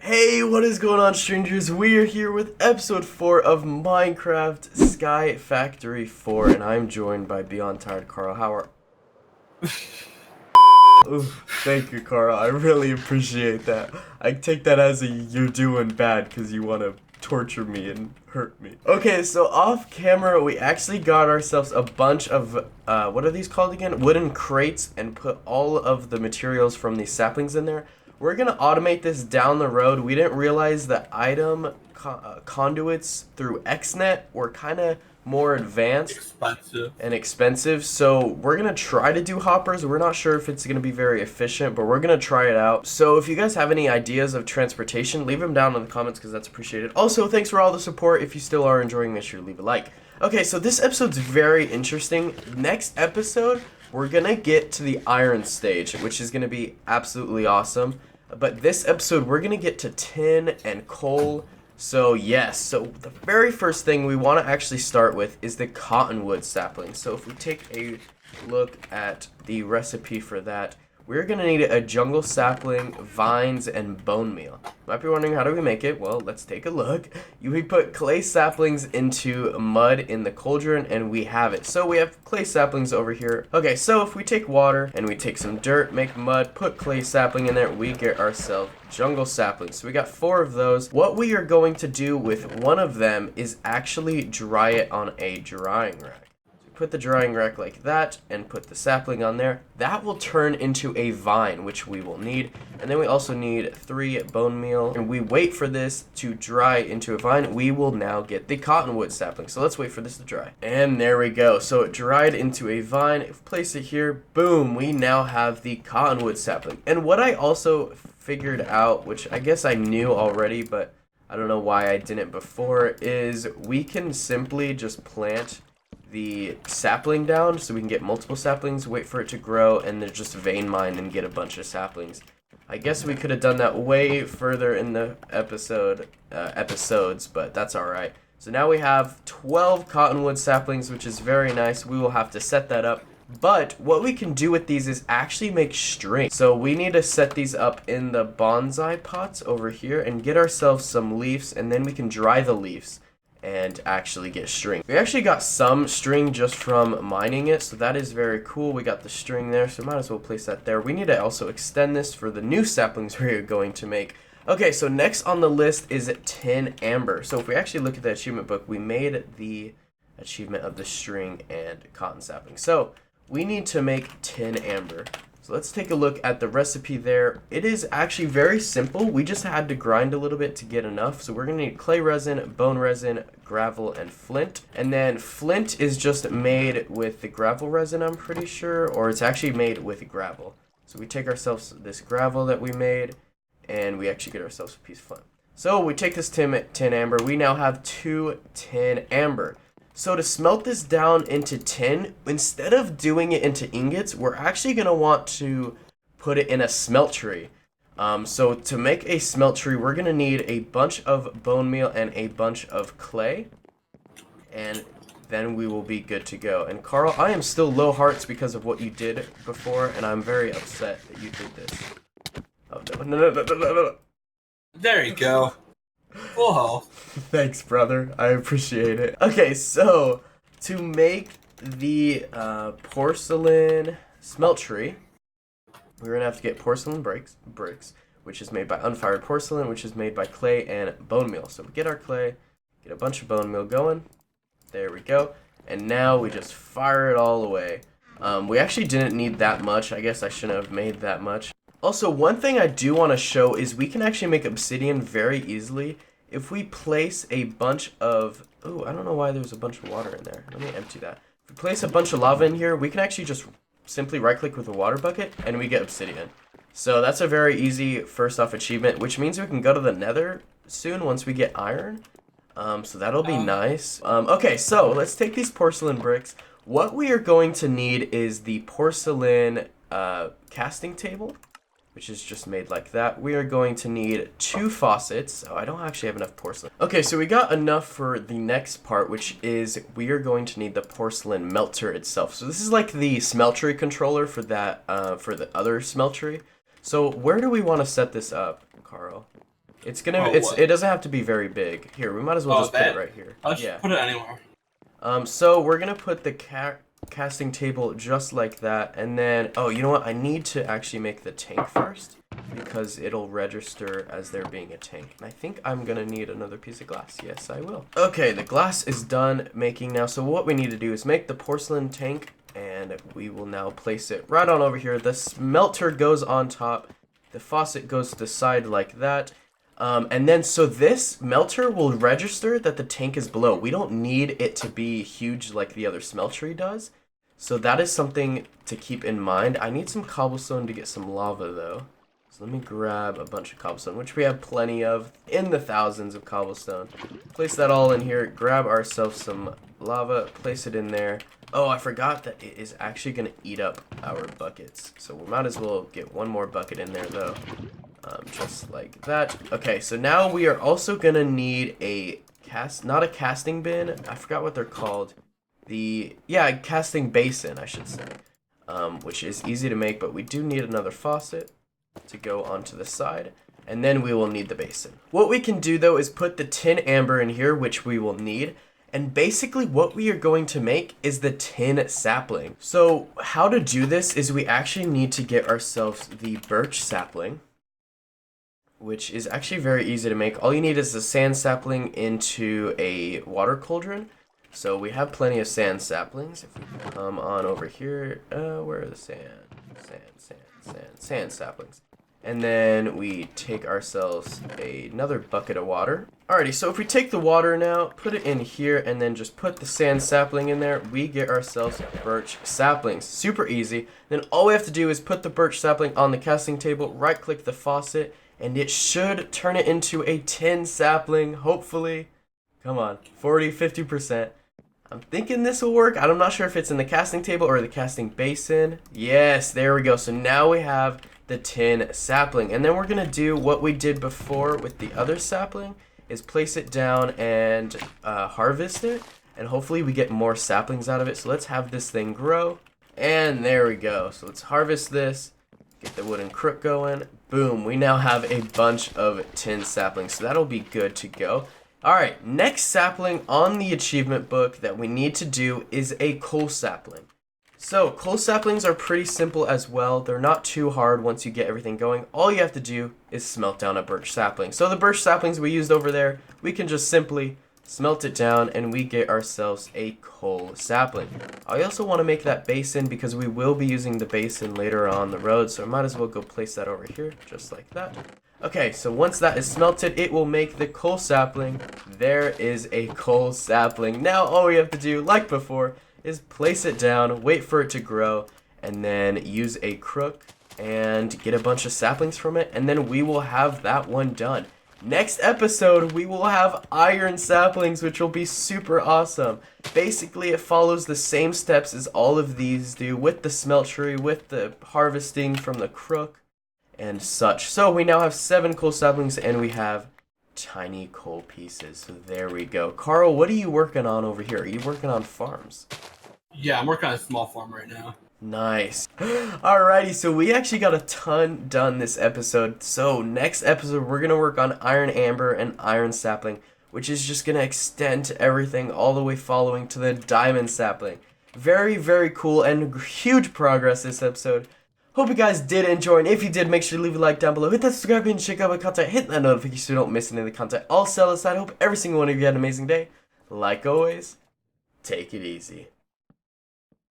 Hey, what is going on, strangers? We are here with episode 4 of Minecraft SkyFactory 4, and I'm joined by Beyond Tired Carl. How are... Oof, thank you, Carl. I really appreciate that. I take that as you're doing bad because you want to torture me and hurt me. Okay, so off camera, we actually got ourselves a bunch of, what are these called again? Wooden crates, and put all of the materials from these saplings in there. We're gonna automate this down the road. We didn't realize that item conduits through XNet were kind of more advanced and expensive, so we're gonna try to do hoppers. We're not sure if it's gonna be very efficient, but we're gonna try it out. So if you guys have any ideas of transportation, leave them down in the comments because that's appreciated. Also, thanks for all the support. If you still are enjoying, make sure to leave a like. Okay, so this episode's very interesting. Next episode, we're gonna get to the iron stage, which is gonna be absolutely awesome. But this episode, we're gonna get to tin and coal. So yes, so the very first thing we want to actually start with is the cottonwood sapling. So if we take a look at the recipe for that, we're gonna need a jungle sapling, vines, and bone meal. You might be wondering, how do we make it? Well, let's take a look. We put clay saplings into mud in the cauldron, and we have it. So we have clay saplings over here. Okay, so if we take water and we take some dirt, make mud, put clay sapling in there, we get ourselves jungle saplings. So we got 4 of those. What we are going to do with one of them is actually dry it on a drying rack. Put the drying rack like that and put the sapling on there. That will turn into a vine, which we will need. And then we also need 3 bone meal, and we wait for this to dry into a vine. We will now get the cottonwood sapling. So let's wait for this to dry. And there we go. So it dried into a vine. If we place it here, boom, we now have the cottonwood sapling. And what I also figured out, which I guess I knew already, but I don't know why I didn't before, is we can simply just plant the sapling down so we can get multiple saplings, wait for it to grow, and then just vein mine and get a bunch of saplings. I guess we could have done that way further in the episodes, but that's alright. So now we have 12 cottonwood saplings, which is very nice. We will have to set that up. But what we can do with these is actually make string. So we need to set these up in the bonsai pots over here and get ourselves some leaves, and then we can dry the leaves and actually get string. We actually got some string just from mining it, so that is very cool. We got the string there, so might as well place that there. We need to also extend this for the new saplings we're going to make. Okay, so next on the list is tin amber. So if we actually look at the achievement book, we made the achievement of the string and cotton sapling. So we need to make tin amber. So let's take a look at the recipe there. It is actually very simple. We just had to grind a little bit to get enough. So we're gonna need clay resin, bone resin, gravel, and flint. And then flint is just made with the gravel resin, I'm pretty sure, or it's actually made with gravel. So we take ourselves this gravel that we made, and we actually get ourselves a piece of flint. So we take this tin amber. We now have 2 tin amber. So to smelt this down into tin, instead of doing it into ingots, we're actually going to want to put it in a smeltery. So to make a smeltery, we're going to need a bunch of bone meal and a bunch of clay. And then we will be good to go. And Carl, I am still low hearts because of what you did before, and I'm very upset that you did this. Oh, no. There you go. Whoa. Thanks, brother. I appreciate it. Okay, so to make the porcelain smeltery, we're gonna have to get porcelain bricks, which is made by unfired porcelain, which is made by clay and bone meal. So we get our clay, get a bunch of bone meal going. There we go. And now we just fire it all away. We actually didn't need that much. I guess I shouldn't have made that much. Also, one thing I do want to show is we can actually make obsidian very easily if we place a bunch of... Oh, I don't know why there's a bunch of water in there. Let me empty that. If we place a bunch of lava in here, we can actually just simply right-click with a water bucket, and we get obsidian. So that's a very easy first-off achievement, which means we can go to the nether soon once we get iron. So that'll be nice. Okay, so let's take these porcelain bricks. What we are going to need is the porcelain casting table, which is just made like that. We are going to need 2 faucets. Oh, I don't actually have enough porcelain. Okay, so we got enough for the next part, which is we are going to need the porcelain melter itself. So this is like the smeltery controller for that, for the other smeltery. So where do we want to set this up, Carl? It doesn't have to be very big. Here, we might as well just put it right here. I'll just put it anywhere. So we're gonna put the casting table just like that, and then, oh, you know what? I need to actually make the tank first, because it'll register as there being a tank. And I think I'm gonna need another piece of glass. Yes, I will. Okay, the glass is done making now. So what we need to do is make the porcelain tank, and we will now place it right on over here. The smelter goes on top. The faucet goes to the side like that. And then, so this melter will register that the tank is below. We don't need it to be huge like the other smeltery does. So that is something to keep in mind. I need some cobblestone to get some lava though. So let me grab a bunch of cobblestone, which we have plenty of, in the thousands of cobblestone. Place that all in here, grab ourselves some lava, place it in there. Oh, I forgot that it is actually going to eat up our buckets. So we might as well get one more bucket in there though. Just like that. Okay, so now we are also going to need a not a casting bin. I forgot what they're called. Casting basin, I should say. Which is easy to make, but we do need another faucet to go onto the side, and then we will need the basin. What we can do though is put the tin amber in here, which we will need, and basically what we are going to make is the tin sapling. So how to do this is we actually need to get ourselves the birch sapling, which is actually very easy to make. All you need is a sand sapling into a water cauldron. So we have plenty of sand saplings. If we come on over here, where are the sand saplings? And then we take ourselves another bucket of water. Alrighty, so if we take the water now, put it in here, and then just put the sand sapling in there, we get ourselves birch saplings. Super easy. Then all we have to do is put the birch sapling on the casting table, right click the faucet, and it should turn it into a tin sapling, hopefully. Come on, 40-50%. I'm thinking this will work. I'm not sure if it's in the casting table or the casting basin. Yes, there we go. So now we have the tin sapling. And then we're going to do what we did before with the other sapling, is place it down and harvest it. And hopefully we get more saplings out of it. So let's have this thing grow. And there we go. So let's harvest this. Get the wooden crook going. Boom. We now have a bunch of tin saplings. So that'll be good to go. Alright, next sapling on the achievement book that we need to do is a coal sapling. So, coal saplings are pretty simple as well. They're not too hard once you get everything going. All you have to do is smelt down a birch sapling. So the birch saplings we used over there, we can just simply smelt it down and we get ourselves a coal sapling. I also want to make that basin because we will be using the basin later on the road, so I might as well go place that over here, just like that. Okay, so once that is smelted, it will make the coal sapling. There is a coal sapling. Now all we have to do, like before, is place it down, wait for it to grow, and then use a crook and get a bunch of saplings from it, and then we will have that one done. Next episode, we will have iron saplings, which will be super awesome. Basically, it follows the same steps as all of these do, with the smeltery, with the harvesting from the crook, and such. So we now have 7 coal saplings, and we have tiny coal pieces. So there we go. Carl, what are you working on over here? Are you working on farms? Yeah, I'm working on a small farm right now. Nice. Alrighty, so we actually got a ton done this episode. So next episode, we're going to work on iron amber and iron sapling, which is just going to extend to everything all the way following to the diamond sapling. Very, very cool and huge progress this episode. Hope you guys did enjoy, and if you did, make sure to leave a like down below, hit that subscribe button, check out my content, hit that notification so you don't miss any of the content. All set aside, hope every single one of you had an amazing day. Like always, take it easy.